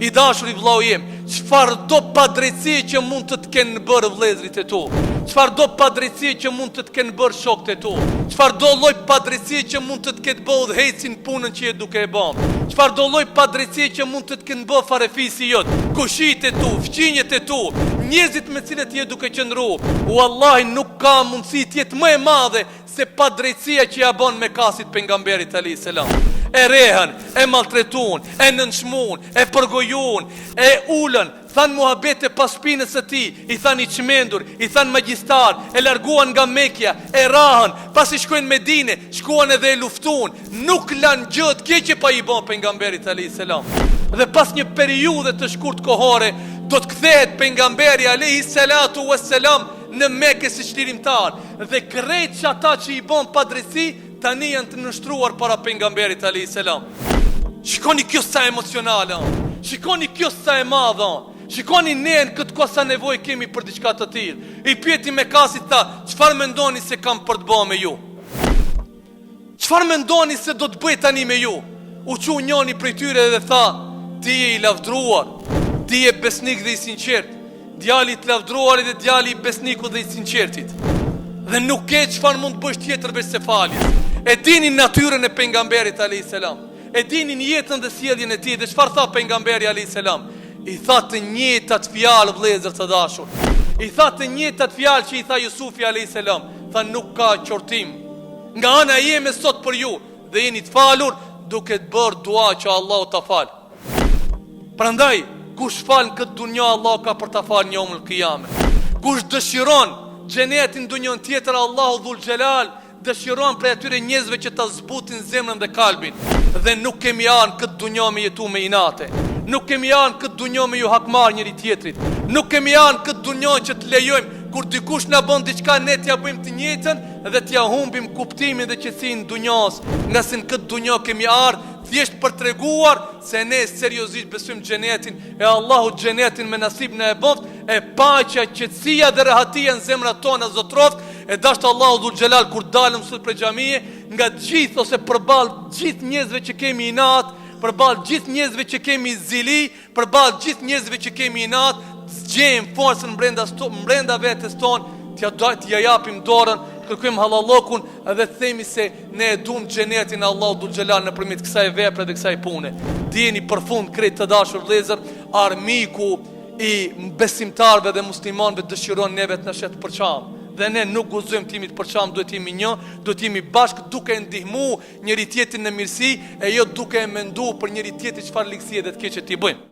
I dashur i vllau jem, çfarë do padrejtësi që mund të të kenë bërë vëllezrit e tu, çfarë do padrejtësi që mund të të kenë bërë shokët e tu, çfarë do lloj padrejtësi që mund të të ketë bërë udhëhecin punën që je duke e bën, çfarë do lloj padrejtësi që mund të të kenë bërë farefisi jot, kushit e tu, fqinjet e tu, njerëzit me cilët je duke qëndru. Wallahi nuk ka mundësi të jetë më e madhe se padrejtësia që ja bën me kasit pejgamberit alayhis salam. E rehen, e maltretun, e nënçmun, e përgojun, e ulën, than muhabete pas shpinës së tij, i than i çmendur, i than magjistar, e larguan nga Mekja, e rahën, pasi shkojnë në Medinë, shkuan edhe e luftuan, nuk lan gjë të keqe pa i bën pejgamberit alayhis salam. Dhe pas një periudhe të shkurt kohore, do të kthehet pejgamberi alayhis salatu wassalam në Mekë si çlirimtar, dhe krejt që ata që i bën padrejti tani janë të nështruar para pejgamberit alayhis salam. Shikoni kjo sa emocionale, shikoni kjo sa e madhe, shikoni ne në këtë kohë sa nevojë kemi për diçka të tillë. I pyeti me kasit ta, çfarë mendoni se kam për të bërë me ju? Çfarë mendoni se do të bëj tani me ju? U çu njëri prej tyre dhe tha, ti je i lavdruar, ti je besnik dhe i sinqert, djali i lavdruarit dhe djali i besnikut dhe i sinqertit. Dhe nuk ke çfarë mund të bësh tjetër veç se faljes. E dini natyrën e pejgamberit alayhis salam. E dini jetën dhe sjelljen e tij. Dhe çfarë tha pejgamberi alayhis salam? I tha të njëjtat fjalë vëllezër të dashur. I tha të njëjtat fjalë që i tha Jusufi alayhis salam. Tha nuk ka qortim nga ana jeme sot për ju, dhe jeni të falur duke të bërë dua që Allahu ta fal. Prandaj kush fal në këtë dunjë, Allah ka për ta fal në yawmul qiyamah. Kush dëshiron xhenetin dunjën tjetër, Allahu dhul xhelal dëshiron për atyre njerëzve që ta zbutin zemrën dhe kalbin. Dhe nuk kemi anë këtë dunjë me jetu me inate, nuk kemi anë këtë dunjë me ju hakmar njëri tjetrit, nuk kemi anë këtë dunjë që të lejojmë kur dikush na bën diçka ne t'ja bëjmë të njëjtën dhe t'ja humbim kuptimin dhe qetësinë dunjos, nga se në këtë dunjë kemi ardhur thjesht për treguar se ne seriozisht besojmë xhenetin, e Allahu xhenetin me nasib në e boft, e paqja, qetësia dhe rehatia në zemrat tona zotroft, e dashur Allahu dhul xhelal kur dalëm sot për xhamie, nga gjithë ose përballë gjithë njerëzve që kemi inat, përballë gjithë njerëzve që kemi zili, përballë gjithë njerëzve që kemi inat, zgjejmë forcën brenda vetes tonë, t'ja japim dorën, kërkojmë halallokun dhe themi se ne e duam xhenetin Allahu dhul xhelal nëpërmjet kësaj vepre dhe kësaj pune. Dijeni përfund krejt të dashur vëllezër, armiku i besimtarëve dhe muslimanëve dëshiron neve të na shet përçam. Dhe ne nuk guzojmë të jemi të përçam, duhet jemi një, duhet jemi bashkë duke ndihmu njëri tjetrin në mirësi, e jo duke menduar për njëri tjetrin çfarë ligësie dhe të keqe t'i bëjmë.